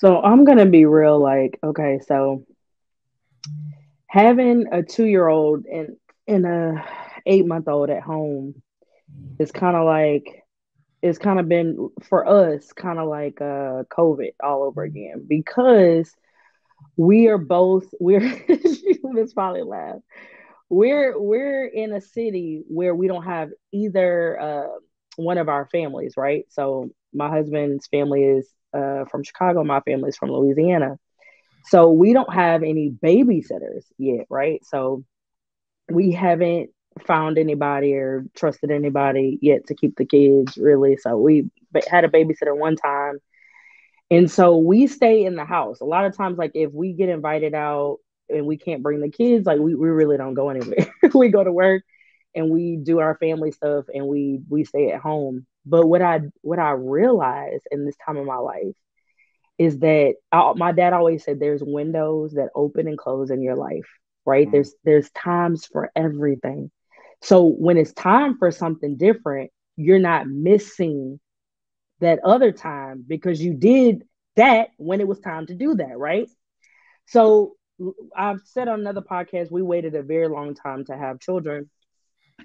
So I'm gonna be real, like, okay, so having a 2 year old and a 8 month old at home is kind of like it's kind of been for us kind of like COVID all over again because we're Miss Polly laugh. We're in a city where we don't have either one of our families, right? So my husband's family is from Chicago, my family is from Louisiana. So we don't have any babysitters yet, right? So we haven't found anybody or trusted anybody yet to keep the kids, really. So we had a babysitter one time, and so we stay in the house. A lot of times, like if we get invited out and we can't bring the kids, like we really don't go anywhere. We go to work and we do our family stuff and we stay at home. But what I realized in this time of my life is that my dad always said there's windows that open and close in your life, right? Mm. There's times for everything. So when it's time for something different, you're not missing that other time because you did that when it was time to do that, right? So I've said on another podcast, we waited a very long time to have children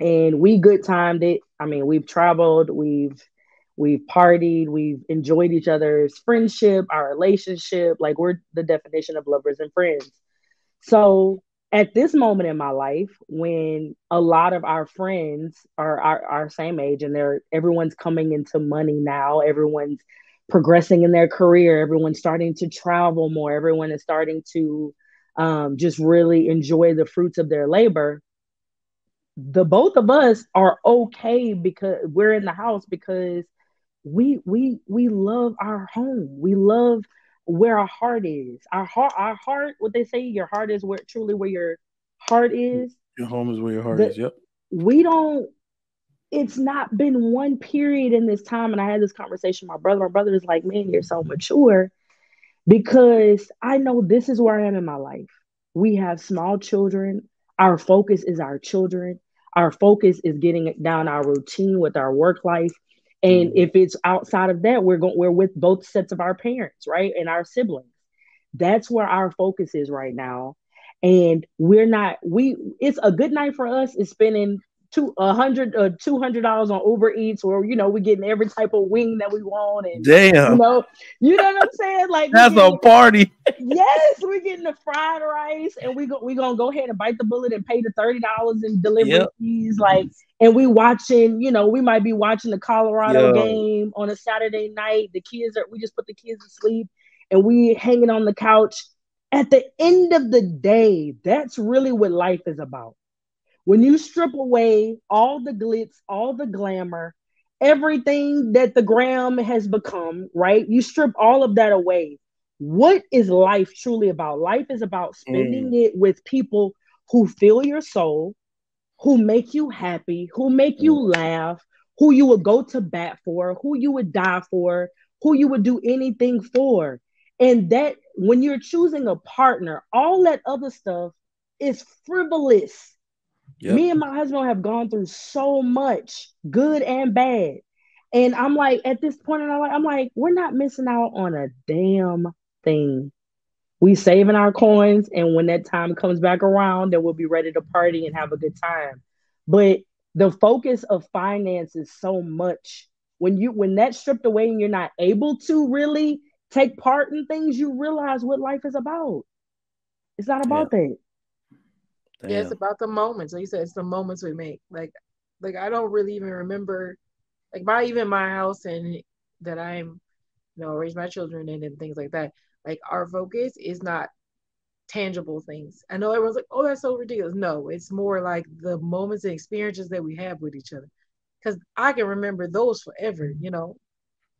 and we good timed it. I mean, we've traveled, we've partied, we've enjoyed each other's friendship, our relationship. Like we're the definition of lovers and friends. So at this moment in my life, when a lot of our friends are our same age and everyone's coming into money now, everyone's progressing in their career, everyone's starting to travel more, everyone is starting to just really enjoy the fruits of their labor. The both of us are okay because we're in the house because we love our home. We love where our heart is. Our heart, what they say, your heart is where truly where your heart is. Your home is where your heart The is. Yep. we don't it's not been one period in this time, and I had this conversation with my brother. My brother is like, man, you're so mature because I know this is where I am in my life. We have small children. Our focus is our children. Our focus is getting down our routine with our work life. And Hmm. if it's outside of that, we're with both sets of our parents, right? And our siblings. That's where our focus is right now. And we're not we it's a good night for us is spending $200 on Uber Eats, or we're getting every type of wing that we want, and you Damn, know you know what I'm saying? Like we that's a getting party. yes, we're getting the fried rice, and we gonna go ahead and bite the bullet and pay the $30 in delivery Yep. fees. Like, and we watching, we might be watching the Colorado Yo. game on a Saturday night. We just put the kids to sleep, and we hanging on the couch. At the end of the day, that's really what life is about. When you strip away all the glitz, all the glamour, everything that the gram has become, right? You strip all of that away. What is life truly about? Life is about spending Mm. it with people who fill your soul, who make you happy, who make you Mm. laugh, who you would go to bat for, who you would die for, who you would do anything for. And that when you're choosing a partner, all that other stuff is frivolous. Yep. Me and my husband have gone through so much, good and bad. And I'm like, at this point in our life, I'm like, we're not missing out on a damn thing. We saving our coins, and when that time comes back around, then we'll be ready to party and have a good time. But the focus of finance is so much. When that's stripped away and you're not able to really take part in things, you realize what life is about. It's not Damn. about that. Yeah, it's Damn. about the moments. Like you said, it's the moments we make. Like I don't really even remember, like my house and that I'm, raise my children in and things like that. Like our focus is not tangible things. I know everyone's like, oh, that's so ridiculous. No, it's more like the moments and experiences that we have with each other. Because I can remember those forever.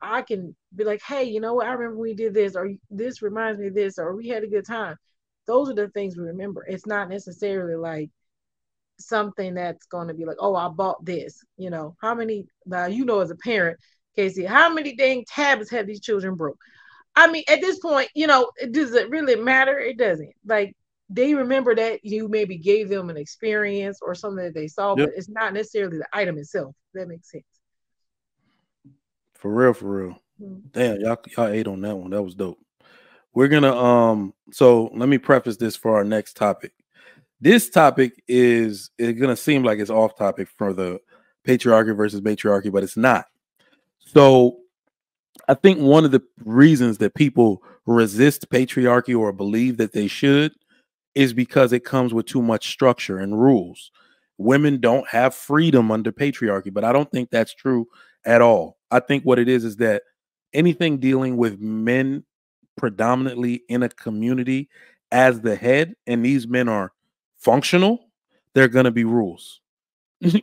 I can be like, hey, you know what? I remember we did this, or this reminds me of this, or we had a good time. Those are the things we remember. It's not necessarily like something that's going to be like, oh, I bought this. How many, now, as a parent, Casey, how many dang tablets have these children broke? I mean, at this point, does it really matter? It doesn't. Like, they remember that you maybe gave them an experience or something that they saw, but Yep. it's not necessarily the item itself. That makes sense. For real. For real. Mhm. Damn. Y'all ate on that one. That was dope. We're gonna so let me preface this for our next topic. This topic is gonna seem like it's off topic for the patriarchy versus matriarchy, but it's not. So I think one of the reasons that people resist patriarchy or believe that they should is because it comes with too much structure and rules. Women don't have freedom under patriarchy, but I don't think that's true at all. I think what it is that anything dealing with men predominantly in a community as the head, and these men are functional, there are going to be rules.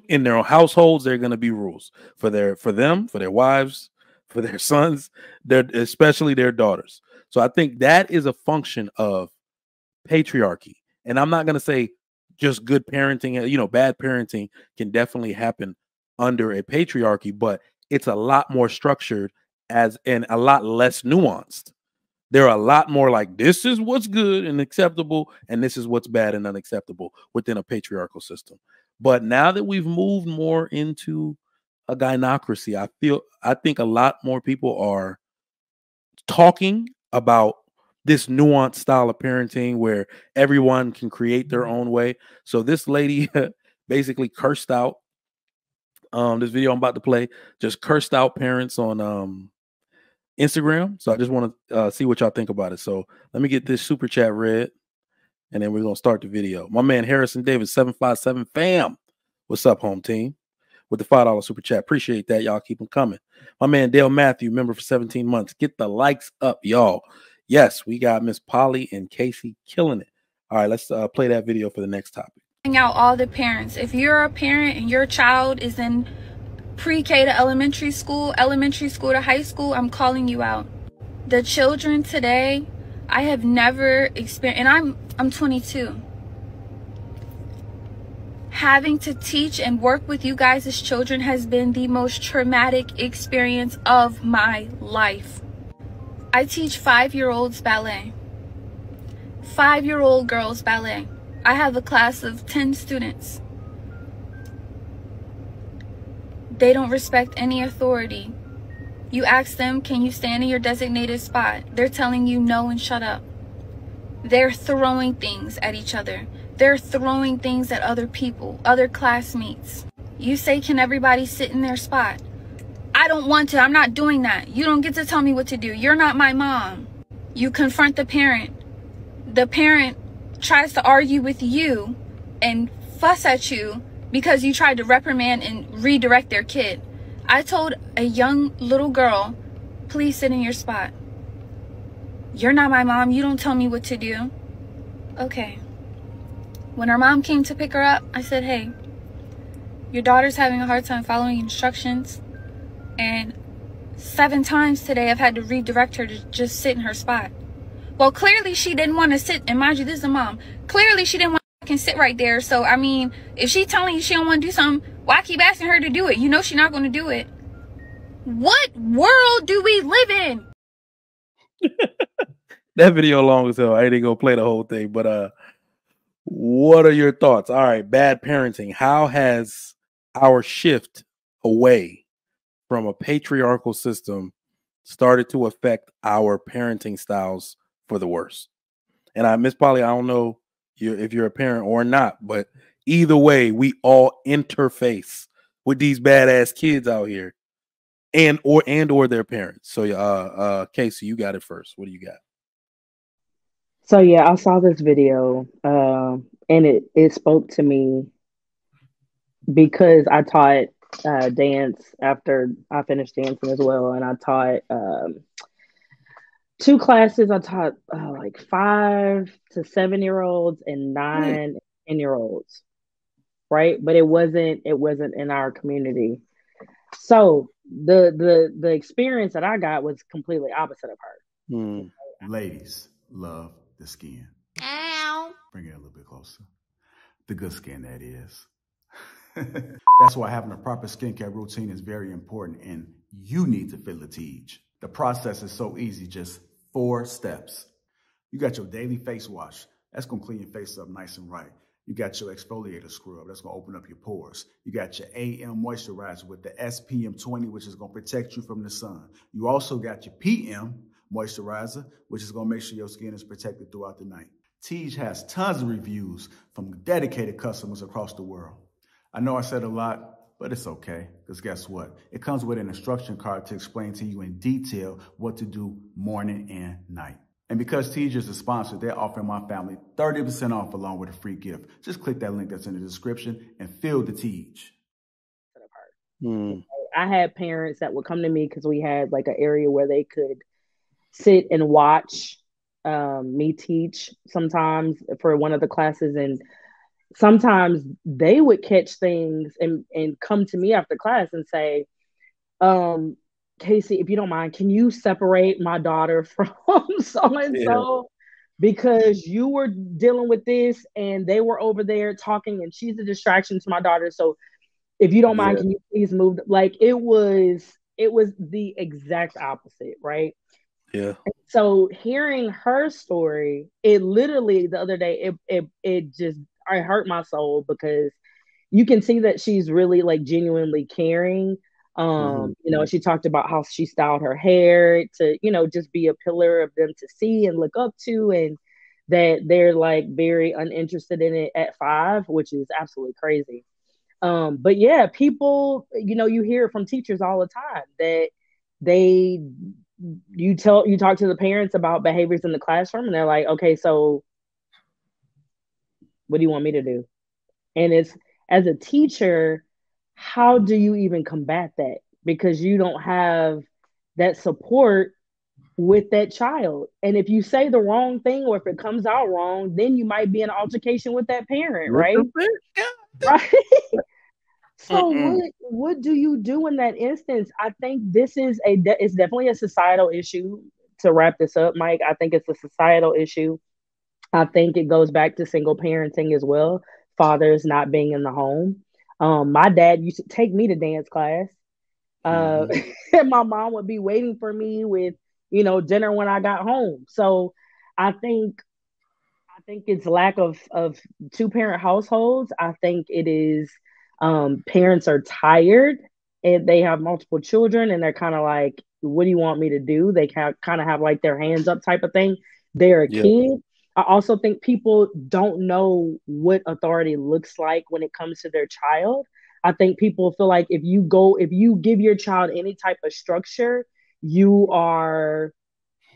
In their own households, there are going to be rules for them, for their wives, for their sons, especially their daughters. So I think that is a function of patriarchy. And I'm not going to say just good parenting, bad parenting can definitely happen under a patriarchy, but it's a lot more structured and a lot less nuanced. There are a lot more like this is what's good and acceptable, and this is what's bad and unacceptable within a patriarchal system. But now that we've moved more into a gynocracy, I think a lot more people are talking about this nuanced style of parenting where everyone can create their own way. So this lady basically cursed out this video I'm about to play, just cursed out parents on Instagram. So I just want to see what y'all think about it. So let me get this super chat read, and then we're gonna start the video. My man Harrison Davis 757 fam, what's up, home team? With the $5 super chat, appreciate that. Y'all keep them coming. My man Dale Matthew, member for 17 months. Get the likes up, y'all. Yes, we got Miss Polly and Casey killing it. All right, let's play that video for the next topic. Out all the parents. If you're a parent and your child is in pre-K to elementary school to high school, I'm calling you out. The children today, I have never experienced, and I'm 22. Having to teach and work with you guys as children has been the most traumatic experience of my life. I teach 5-year-olds ballet. 5-year-old girls ballet. I have a class of 10 students. They don't respect any authority. You ask them, can you stand in your designated spot? They're telling you no and shut up. They're throwing things at each other. They're throwing things at other people, other classmates. You say, can everybody sit in their spot? I don't want to. I'm not doing that. You don't get to tell me what to do. You're not my mom. You confront the parent. The parent tries to argue with you and fuss at you because you tried to reprimand and redirect their kid. I told a young little girl, please sit in your spot. You're not my mom. You don't tell me what to do. Okay. When her mom came to pick her up, I said, hey, your daughter's having a hard time following instructions. And 7 times today, I've had to redirect her to just sit in her spot. Well, clearly she didn't want to sit. And mind you, this is a mom. Clearly she didn't want to sit right there. So, I mean, if she's telling you she don't want to do something, why keep asking her to do it? You know she's not going to do it. What world do we live in? That video long as hell. I ain't gonna play the whole thing, but what are your thoughts? All right, bad parenting. How has our shift away from a patriarchal system started to affect our parenting styles for the worse? And Miss Polly, I don't know if you're a parent or not, but either way, we all interface with these badass kids out here, and or their parents. So, Casey, you got it first. What do you got? So yeah, I saw this video, and it spoke to me because I taught dance after I finished dancing as well, and I taught 2 classes. I taught like 5 to 7-year-olds and 9 10-year-olds, right? But it wasn't in our community. So the experience that I got was completely opposite of her. Ladies love the skin. Ow. Bring it a little bit closer. The good skin, that is. That's why having a proper skincare routine is very important, and you need to feel it. The process is so easy, just 4 steps. You got your daily face wash. That's going to clean your face up nice and right. You got your exfoliator scrub. That's going to open up your pores. You got your AM moisturizer with the SPM 20, which is going to protect you from the sun. You also got your PM, moisturizer, which is going to make sure your skin is protected throughout the night. Tej has tons of reviews from dedicated customers across the world. I know I said a lot, but it's okay, because guess what? It comes with an instruction card to explain to you in detail what to do morning and night. And because Tej is a sponsor, they're offering my family 30% off along with a free gift. Just click that link that's in the description and feel the Tej. I had parents that would come to me because we had like an area where they could sit and watch me teach sometimes for one of the classes, and sometimes they would catch things and come to me after class and say, Casey, if you don't mind, can you separate my daughter from so and so, because you were dealing with this and they were over there talking and she's a distraction to my daughter, so if you don't mind, can you please move? Like it was the exact opposite, right? Yeah. So hearing her story, it literally the other day, it just, I hurt my soul, because you can see that she's really like genuinely caring. You know, she talked about how she styled her hair to, you know, just be a pillar of them to see and look up to, and that they're like very uninterested in it at 5, which is absolutely crazy. But yeah, people, you know, you hear from teachers all the time that you talk to the parents about behaviors in the classroom and they're like, okay, so what do you want me to do? And it's, as a teacher, how do you even combat that? Because you don't have that support with that child. And if you say the wrong thing or if it comes out wrong, then you might be in an altercation with that parent, right? Right. So what do you do in that instance? I think this is it's definitely a societal issue. To wrap this up, Mike, I think it's a societal issue. I think it goes back to single parenting as well. Fathers not being in the home. My dad used to take me to dance class. And my mom would be waiting for me with, you know, dinner when I got home. So I think it's lack of two parent households. I think it is parents are tired and they have multiple children and they're kind of like, what do you want me to do? They kind of have like their hands up type of thing. They're a kid. I also think people don't know what authority looks like when it comes to their child. I think people feel like if you give your child any type of structure, you are,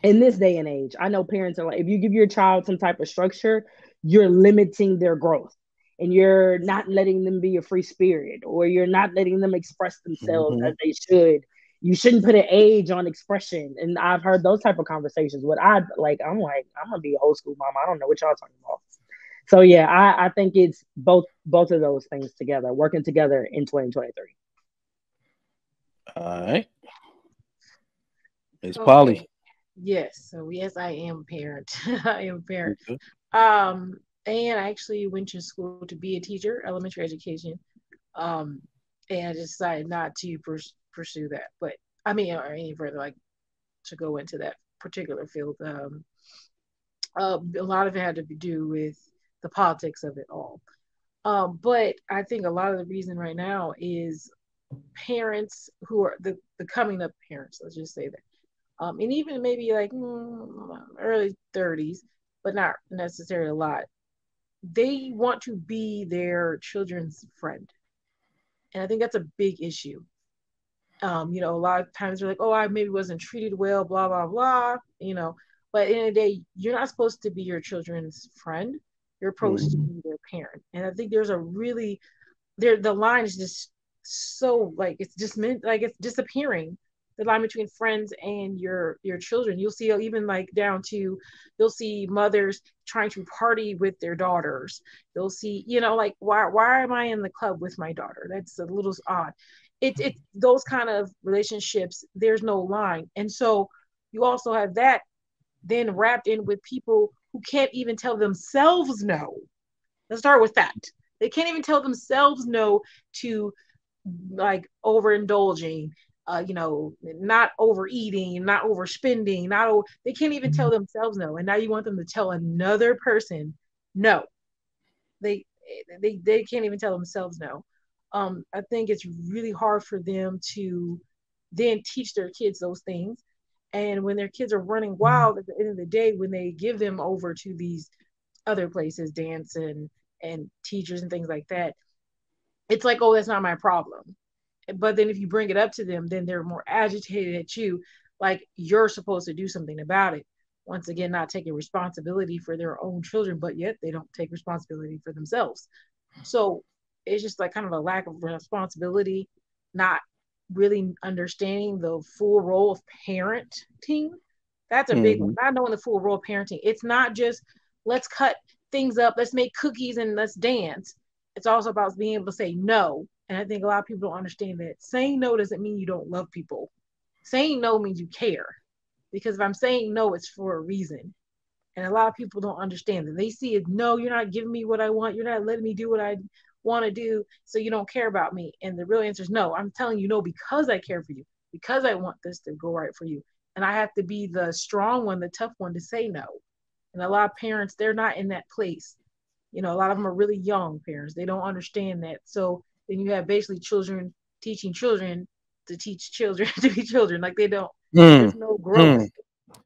in this day and age, I know parents are like, if you give your child some type of structure, you're limiting their growth and you're not letting them be a free spirit, or you're not letting them express themselves as they should. You shouldn't put an age on expression. And I've heard those type of conversations. I'm like, I'm gonna be an old school mom. I don't know what y'all talking about. So yeah, I think it's both of those things together, working together in 2023. All right. It's Polly. Yes. So yes, I am a parent. I am a parent. Okay. And I actually went to school to be a teacher, elementary education. And I decided not to pursue that, but I mean, or any further, like to go into that particular field. A lot of it had to do with the politics of it all. But I think a lot of the reason right now is parents who are the coming up parents, let's just say that. And even maybe like early 30s, but not necessarily a lot. They want to be their children's friend. And I think that's a big issue. You know, a lot of times they're like, oh, I maybe wasn't treated well, blah, blah, blah, you know. But at the end of the day, you're not supposed to be your children's friend. You're supposed to be their parent. And I think there's a really, the line is just so like, it's just meant like it's disappearing. The line between friends and your children. You'll see even like down to, you'll see mothers trying to party with their daughters. You'll see, you know, like why am I in the club with my daughter? That's a little odd. It those kind of relationships, there's no line. And so you also have that then wrapped in with people who can't even tell themselves no. Let's start with that. They can't even tell themselves no to like overindulging, you know, not overeating, not overspending, they can't even tell themselves no. And now you want them to tell another person no. They can't even tell themselves no. I think it's really hard for them to then teach their kids those things. And when their kids are running wild at the end of the day, when they give them over to these other places, dance and teachers and things like that, it's like, oh, that's not my problem. But then if you bring it up to them, then they're more agitated at you, like you're supposed to do something about it. Once again, not taking responsibility for their own children, but yet they don't take responsibility for themselves. So it's just like kind of a lack of responsibility, not really understanding the full role of parenting. That's a big one. Mhm. Not knowing the full role of parenting. It's not just let's cut things up, let's make cookies and let's dance. It's also about being able to say no. And I think a lot of people don't understand that saying no doesn't mean you don't love people. Saying no means you care. Because if I'm saying no, it's for a reason. And a lot of people don't understand that. They see it, no, you're not giving me what I want. You're not letting me do what I want to do. So you don't care about me. And the real answer is no. I'm telling you no because I care for you, because I want this to go right for you. And I have to be the strong one, the tough one to say no. And a lot of parents, they're not in that place. A lot of them are really young parents. They don't understand that. So then you have basically children teaching children to teach children to be children. Like they don't, there's Mm. no growth. Mm.